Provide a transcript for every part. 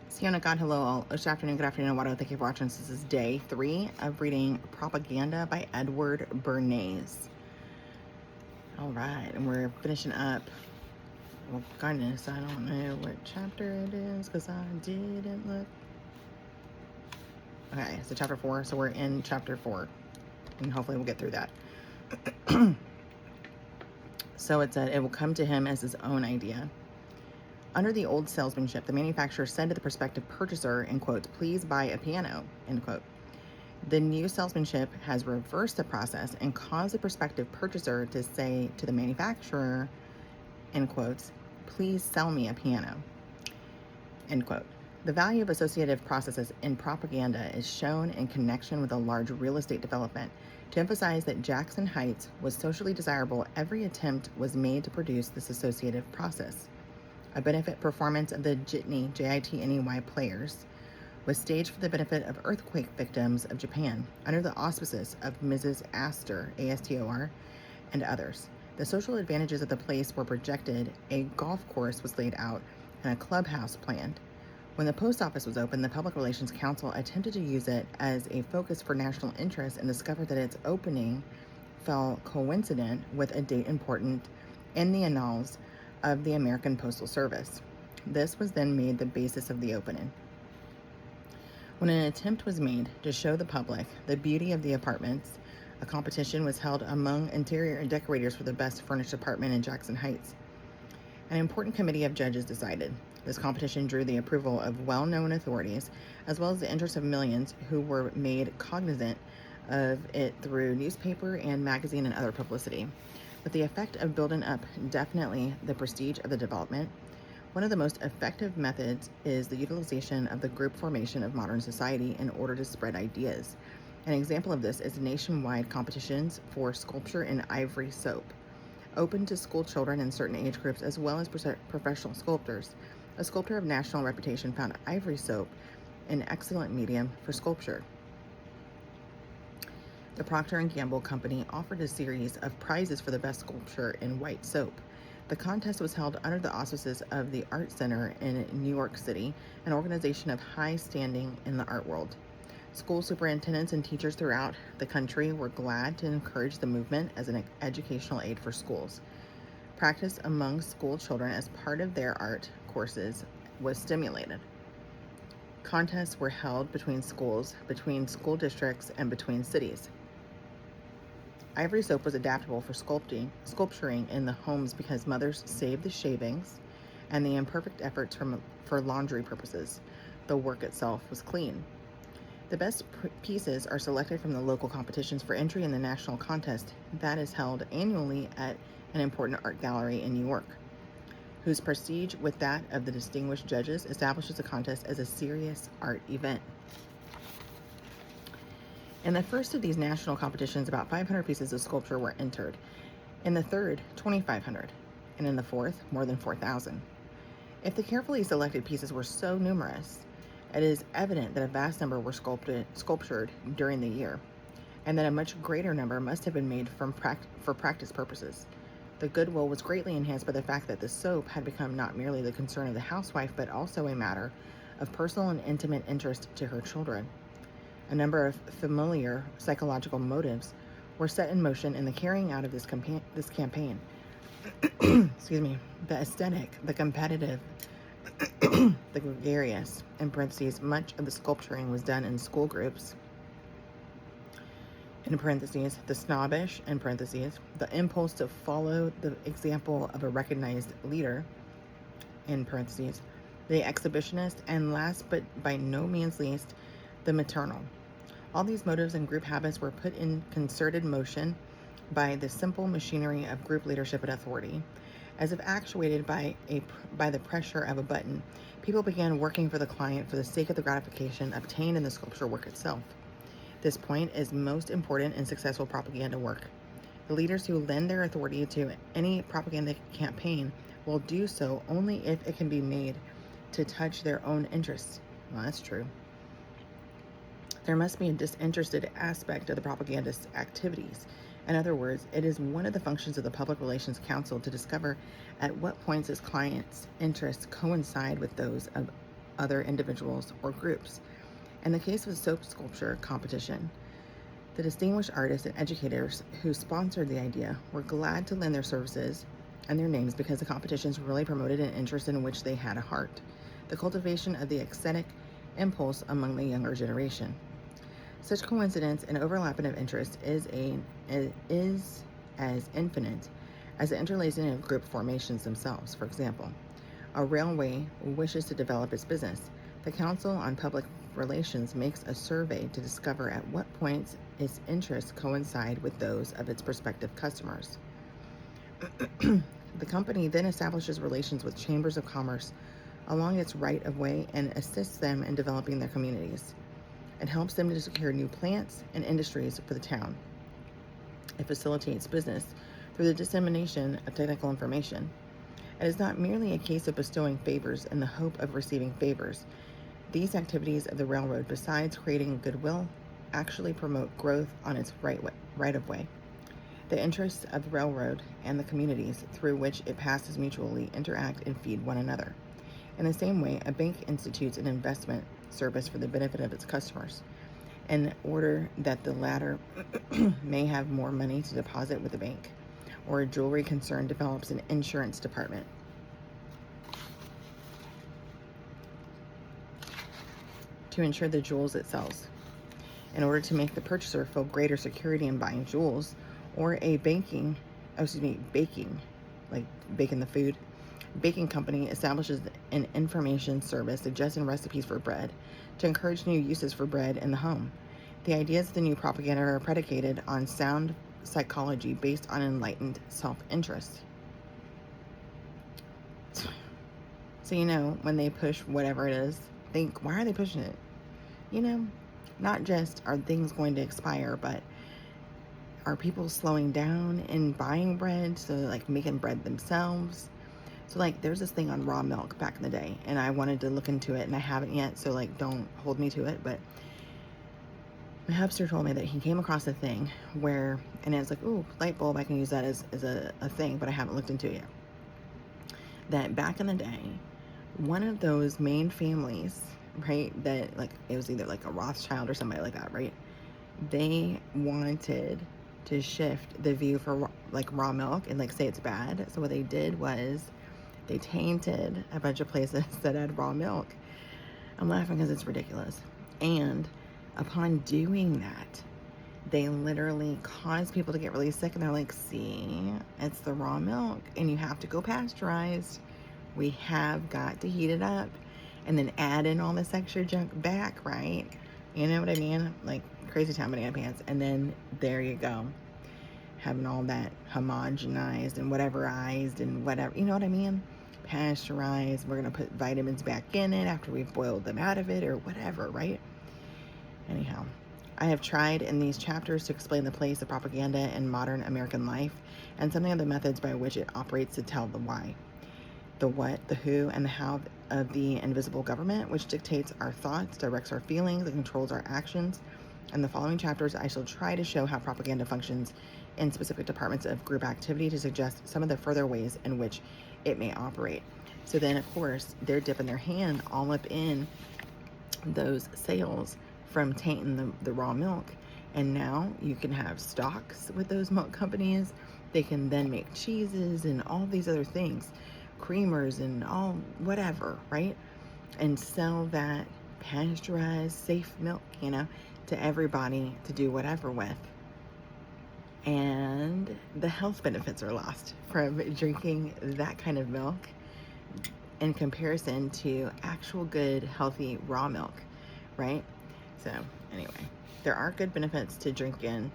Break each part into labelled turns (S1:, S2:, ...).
S1: Sienna God, hello all. Good afternoon, Wado. Thank you for watching. This is day 3 of reading Propaganda by Edward Bernays. All right, and we're finishing up. Well, goodness, I don't know what chapter it is because I didn't look. Okay, so chapter 4. So we're in chapter 4, and hopefully we'll get through that. So it said it will come to him as his own idea. Under the old salesmanship, the manufacturer said to the prospective purchaser, in quotes, "Please buy a piano," end quote. The new salesmanship has reversed the process and caused the prospective purchaser to say to the manufacturer, in quotes, "Please sell me a piano," end quote. The value of associative processes in propaganda is shown in connection with a large real estate development. To emphasize that Jackson Heights was socially desirable, every attempt was made to produce this associative process. A benefit performance of the Jitney, Jitney players was staged for the benefit of earthquake victims of Japan under the auspices of Mrs. Astor, Astor, and others. The social advantages of the place were projected, a golf course was laid out, and a clubhouse planned. When the post office was opened, the Public Relations Council attempted to use it as a focus for national interest and discovered that its opening fell coincident with a date important in the annals of the American Postal Service. This was then made the basis of the opening. When an attempt was made to show the public the beauty of the apartments, a competition was held among interior decorators for the best furnished apartment in Jackson Heights. An important committee of judges decided. This competition drew the approval of well-known authorities, as well as the interest of millions who were made cognizant of it through newspaper and magazine and other publicity, with the effect of building up definitely the prestige of the development. One of the most effective methods is the utilization of the group formation of modern society in order to spread ideas. An example of this is nationwide competitions for sculpture in ivory soap, open to school children in certain age groups as well as professional sculptors. A sculptor of national reputation found ivory soap an excellent medium for sculpture. The Procter & Gamble Company offered a series of prizes for the best sculpture in white soap. The contest was held under the auspices of the Art Center in New York City, an organization of high standing in the art world. School superintendents and teachers throughout the country were glad to encourage the movement as an educational aid for schools. Practice among school children as part of their art courses was stimulated. Contests were held between schools, between school districts, and between cities. Ivory soap was adaptable for sculpturing in the homes because mothers saved the shavings and the imperfect efforts for laundry purposes. The work itself was clean. The best pieces are selected from the local competitions for entry in the national contest that is held annually at an important art gallery in New York, whose prestige with that of the distinguished judges establishes the contest as a serious art event. In the first of these national competitions, about 500 pieces of sculpture were entered. In the third, 2,500, and in the fourth, more than 4,000. If the carefully selected pieces were so numerous, it is evident that a vast number were sculptured during the year, and that a much greater number must have been made for practice purposes. The goodwill was greatly enhanced by the fact that the soap had become not merely the concern of the housewife, but also a matter of personal and intimate interest to her children. A number of familiar psychological motives were set in motion in the carrying out of this campaign. Excuse me. The aesthetic, the competitive, the gregarious, in parentheses, much of the sculpturing was done in school groups, in parentheses, the snobbish, in parentheses, the impulse to follow the example of a recognized leader, in parentheses, the exhibitionist, and last but by no means least, the maternal. All these motives and group habits were put in concerted motion by the simple machinery of group leadership and authority. As if actuated by the pressure of a button, people began working for the client for the sake of the gratification obtained in the sculpture work itself. This point is most important in successful propaganda work. The leaders who lend their authority to any propaganda campaign will do so only if it can be made to touch their own interests. Well, that's true. There must be a disinterested aspect of the propagandist's activities. In other words, it is one of the functions of the Public Relations Council to discover at what points its clients' interests coincide with those of other individuals or groups. In the case of the soap sculpture competition, the distinguished artists and educators who sponsored the idea were glad to lend their services and their names because the competitions really promoted an interest in which they had a heart, the cultivation of the aesthetic impulse among the younger generation. Such coincidence and overlapping of interest is as infinite as the interlacing of group formations themselves. For example, a railway wishes to develop its business. The Council on Public Relations makes a survey to discover at what points its interests coincide with those of its prospective customers. The company then establishes relations with chambers of commerce along its right of way and assists them in developing their communities. It helps them to secure new plants and industries for the town. It facilitates business through the dissemination of technical information. It is not merely a case of bestowing favors in the hope of receiving favors. These activities of the railroad, besides creating goodwill, actually promote growth on its right of way. The interests of the railroad and the communities through which it passes mutually interact and feed one another. In the same way, a bank institutes an investment service for the benefit of its customers, in order that the latter may have more money to deposit with the bank, or a jewelry concern develops an insurance department. To insure the jewels it sells, in order to make the purchaser feel greater security in buying jewels, or a baking, like baking the food. Baking company establishes an information service suggesting recipes for bread to encourage new uses for bread in the home. The ideas of the new propaganda are predicated on sound psychology based on enlightened self-interest. So, when they push whatever it is, think, why are they pushing it? Not just are things going to expire, but are people slowing down in buying bread? So like making bread themselves. So like there's this thing on raw milk back in the day, and I wanted to look into it and I haven't yet, so like don't hold me to it, but my hubster told me that he came across a thing where, and it's like, ooh, light bulb, I can use that as a thing, but I haven't looked into it yet. That back in the day, one of those main families, right, that like it was either like a Rothschild or somebody like that, right? They wanted to shift the view for like raw milk and like say it's bad. So what they did was they tainted a bunch of places that had raw milk. I'm laughing because it's ridiculous. And upon doing that, they literally caused people to get really sick, and they're like, see, it's the raw milk and you have to go pasteurized. We have got to heat it up and then add in all this extra junk back, right? You know what I mean? Like crazy town banana pants. And then there you go, having all that homogenized and whateverized and whatever, you know what I mean? Pasteurized. We're gonna put vitamins back in it after we've boiled them out of it or whatever, right? Anyhow, I have tried in these chapters to explain the place of propaganda in modern American life and some of the methods by which it operates to tell the why, the what, the who, and the how of the invisible government, which dictates our thoughts, directs our feelings, and controls our actions. In the following chapters, I shall try to show how propaganda functions in specific departments of group activity to suggest some of the further ways in which it may operate. So then, of course, they're dipping their hand all up in those sales from tainting the raw milk. And now you can have stocks with those milk companies. They can then make cheeses and all these other things, creamers and all whatever, right? And sell that pasteurized, safe milk, to everybody to do whatever with. And the health benefits are lost from drinking that kind of milk in comparison to actual good, healthy raw milk, right? So anyway, there are good benefits to drinking,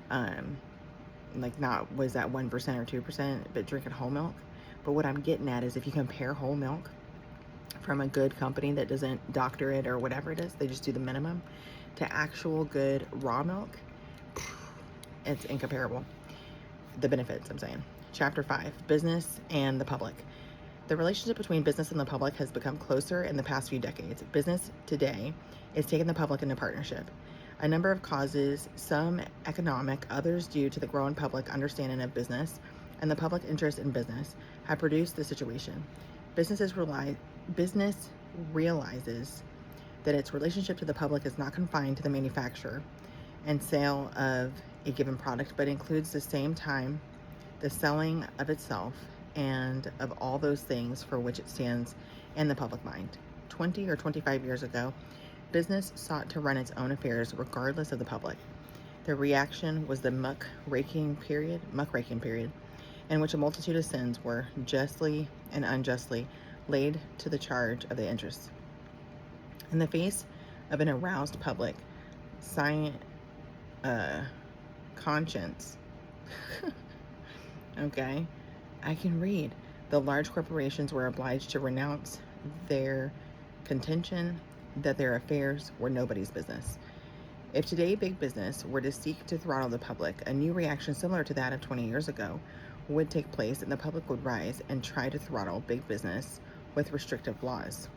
S1: like not was that 1% or 2%, but drinking whole milk. But what I'm getting at is if you compare whole milk from a good company that doesn't doctor it or whatever it is, they just do the minimum, to actual good raw milk, it's incomparable. The benefits, I'm saying. Chapter 5, Business and the Public. The relationship between business and the public has become closer in the past few decades. Business today is taking the public into partnership. A number of causes, some economic, others due to the growing public understanding of business and the public interest in business, have produced the situation. Business realizes that its relationship to the public is not confined to the manufacture and sale of a given product, but includes the same time the selling of itself and of all those things for which it stands in the public mind. 20 or 25 years ago, business sought to run its own affairs regardless of the public. The reaction was the muckraking period, in which a multitude of sins were justly and unjustly laid to the charge of the interests. In the face of an aroused public, conscience, okay, I can read. The large corporations were obliged to renounce their contention that their affairs were nobody's business. If today big business were to seek to throttle the public, a new reaction similar to that of 20 years ago would take place, and the public would rise and try to throttle big business with restrictive laws.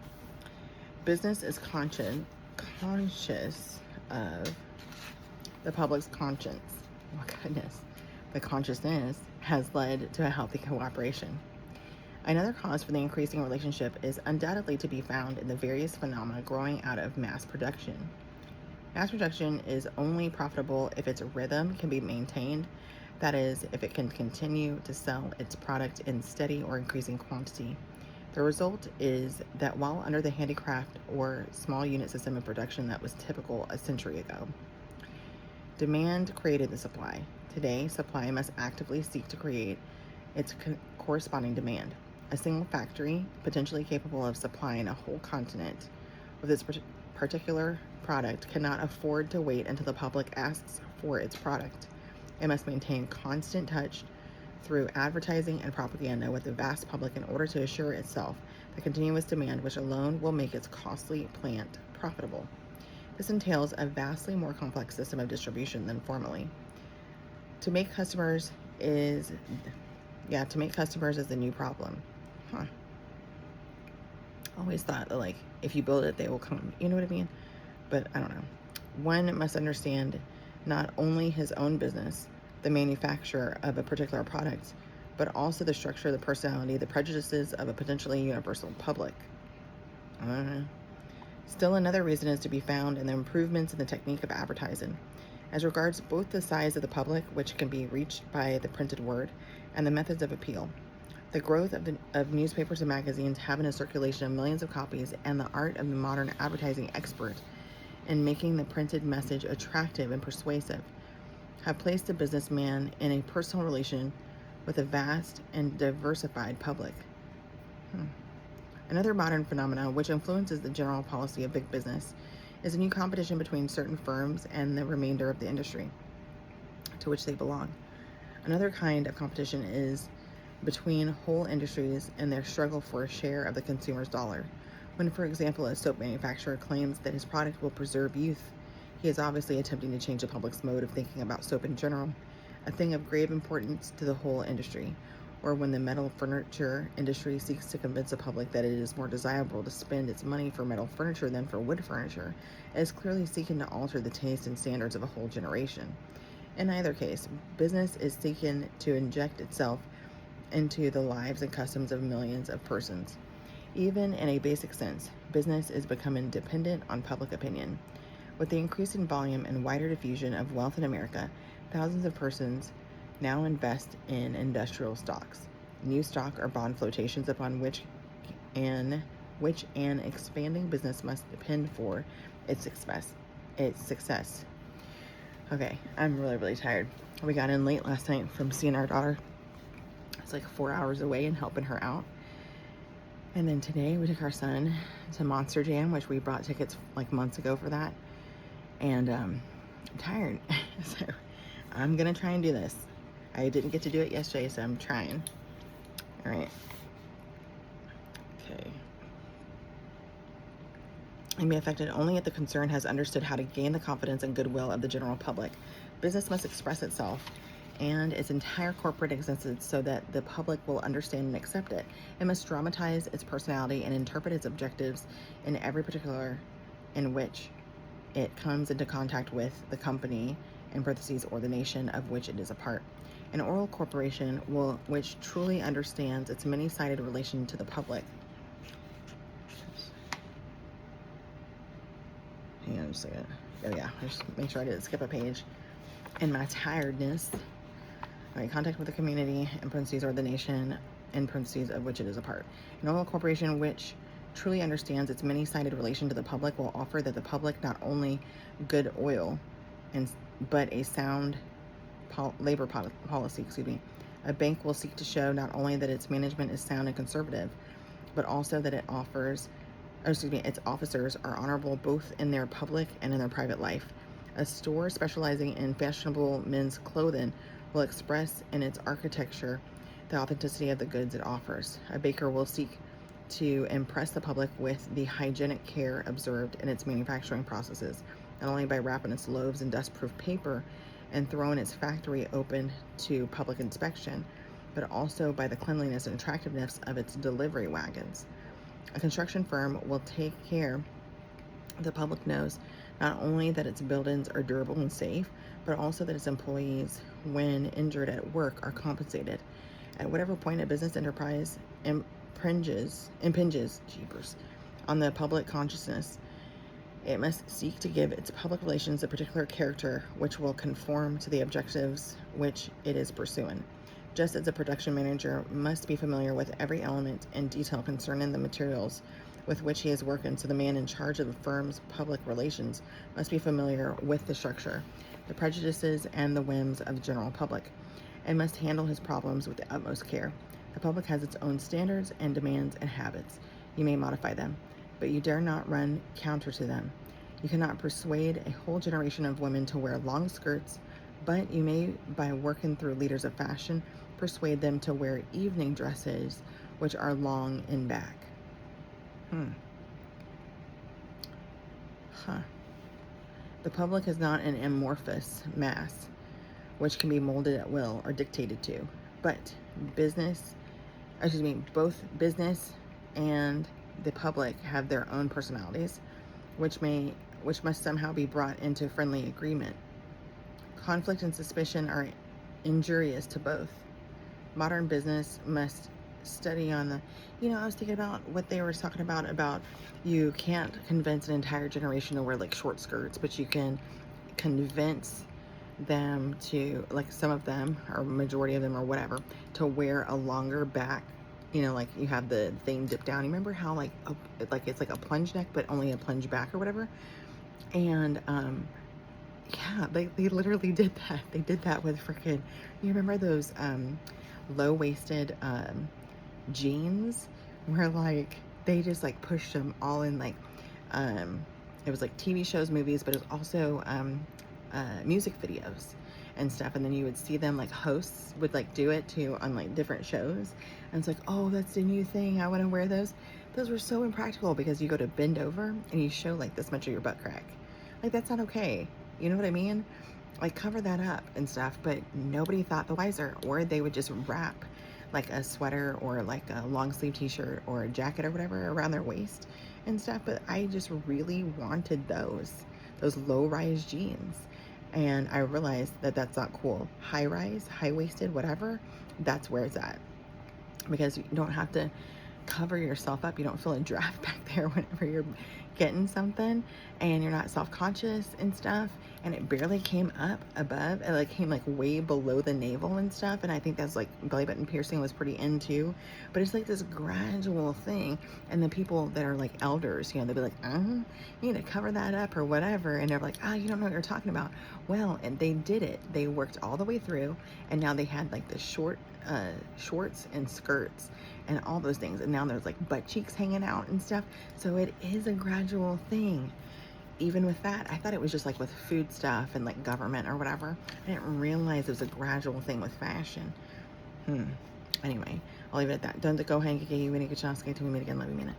S1: Business is conscious of the public's conscience. Oh goodness. The consciousness has led to a healthy cooperation. Another cause for the increasing relationship is undoubtedly to be found in the various phenomena growing out of mass production. Mass production is only profitable if its rhythm can be maintained, that is, if it can continue to sell its product in steady or increasing quantity. The result is that while under the handicraft or small unit system of production that was typical a century ago, demand created the supply. Today, supply must actively seek to create its corresponding demand. A single factory, potentially capable of supplying a whole continent with its particular product, cannot afford to wait until the public asks for its product. It must maintain constant touch through advertising and propaganda with the vast public in order to assure itself the continuous demand which alone will make its costly plant profitable. This entails a vastly more complex system of distribution than formerly. To make customers is the new problem. Always thought that, like, if you build it, they will come. You know what I mean? But I don't know. One must understand not only his own business, the manufacturer of a particular product, but also the structure, the personality, the prejudices of a potentially universal public. Still another reason is to be found in the improvements in the technique of advertising, as regards both the size of the public, which can be reached by the printed word, and the methods of appeal. The growth of newspapers and magazines having a circulation of millions of copies, and the art of the modern advertising expert in making the printed message attractive and persuasive have placed the businessman in a personal relation with a vast and diversified public. Another modern phenomenon which influences the general policy of big business is a new competition between certain firms and the remainder of the industry to which they belong. Another kind of competition is between whole industries in their struggle for a share of the consumer's dollar. When, for example, a soap manufacturer claims that his product will preserve youth, he is obviously attempting to change the public's mode of thinking about soap in general, a thing of grave importance to the whole industry. Or when the metal furniture industry seeks to convince the public that it is more desirable to spend its money for metal furniture than for wood furniture, it is clearly seeking to alter the taste and standards of a whole generation. In either case, business is seeking to inject itself into the lives and customs of millions of persons. Even in a basic sense, business is becoming dependent on public opinion. With the increasing volume and wider diffusion of wealth in America, thousands of persons now invest in industrial stocks, new stock or bond flotations upon which an expanding business must depend for its success. Okay, I'm really, really tired. We got in late last night from seeing our daughter. It's like 4 hours away and helping her out. And then today we took our son to Monster Jam, which we bought tickets like months ago for that. And I'm tired. So I'm going to try and do this. I didn't get to do it yesterday, so I'm trying. All right. Okay. And be affected only if the concern has understood how to gain the confidence and goodwill of the general public. Business must express itself and its entire corporate existence so that the public will understand and accept it. It must dramatize its personality and interpret its objectives in every particular in which it comes into contact with the company, in parentheses, or the nation of which it is a part. An oral corporation which truly understands its many-sided relation to the public on just a second. Oh yeah, just make sure I didn't skip a page in my tiredness. All right, contact with the community, in parentheses, or the nation, in parentheses, of which it is a part. An oil corporation which truly understands its many-sided relation to the public will offer that the public not only good oil, but a sound labor policy. A bank will seek to show not only that its management is sound and conservative, but also that its officers are honorable both in their public and in their private life. A store specializing in fashionable men's clothing will express in its architecture the authenticity of the goods it offers. A baker will seek to impress the public with the hygienic care observed in its manufacturing processes, not only by wrapping its loaves in dust-proof paper and throwing its factory open to public inspection, but also by the cleanliness and attractiveness of its delivery wagons. A construction firm will take care the public knows not only that its buildings are durable and safe, but also that its employees, when injured at work, are compensated. At whatever point a business enterprise impinges on the public consciousness, it must seek to give its public relations a particular character which will conform to the objectives which it is pursuing. Just as a production manager must be familiar with every element and detail concerning the materials with which he is working, so the man in charge of the firm's public relations must be familiar with the structure, the prejudices, and the whims of the general public, and must handle his problems with the utmost care. The public has its own standards and demands and habits. You may modify them, but you dare not run counter to them. You cannot persuade a whole generation of women to wear long skirts, but you may, by working through leaders of fashion, persuade them to wear evening dresses which are long in back. The public is not an amorphous mass which can be molded at will or dictated to, but both business and the public have their own personalities, which must somehow be brought into friendly agreement. Conflict and suspicion are injurious to both. Modern business must study on I was thinking about what they were talking about you can't convince an entire generation to wear like short skirts, but you can convince them to, like, some of them or majority of them or whatever, to wear a longer back, like you have the thing dipped down. You remember how it's like a plunge neck but only a plunge back or whatever? And yeah, they literally did that. They did that with freaking, you remember those low-waisted jeans where like they just like pushed them all in, like it was like TV shows, movies, but it was also music videos and stuff, and then you would see them, like hosts would like do it too on like different shows, and it's like, oh, that's the new thing, I want to wear those. Those were so impractical because you go to bend over and you show like this much of your butt crack. Like, that's not okay, you know what I mean? Like, cover that up and stuff, but nobody thought the wiser, or they would just wrap like a sweater or like a long sleeve t-shirt or a jacket or whatever around their waist and stuff. But I just really wanted those low-rise jeans, and I realized that that's not cool. High-rise, high-waisted, whatever, that's where it's at, because you don't have to cover yourself up. You don't feel a draft back there whenever you're getting something, and you're not self-conscious and stuff. And it barely came up above, it like came like way below the navel and stuff. And I think that's like belly button piercing was pretty in too, but it's like this gradual thing. And the people that are like elders, they'll be like, you need to cover that up or whatever, and they're like, you don't know what you're talking about. Well, and they did it. They worked all the way through, and now they had like the short shorts and skirts and all those things, and now there's like butt cheeks hanging out and stuff. So it is a gradual thing. Even with that, I thought it was just like with food stuff and like government or whatever. I didn't realize it was a gradual thing with fashion. Anyway, I'll leave it at that. Don't go hang, you, we need to get you, we meet again, love you, minute.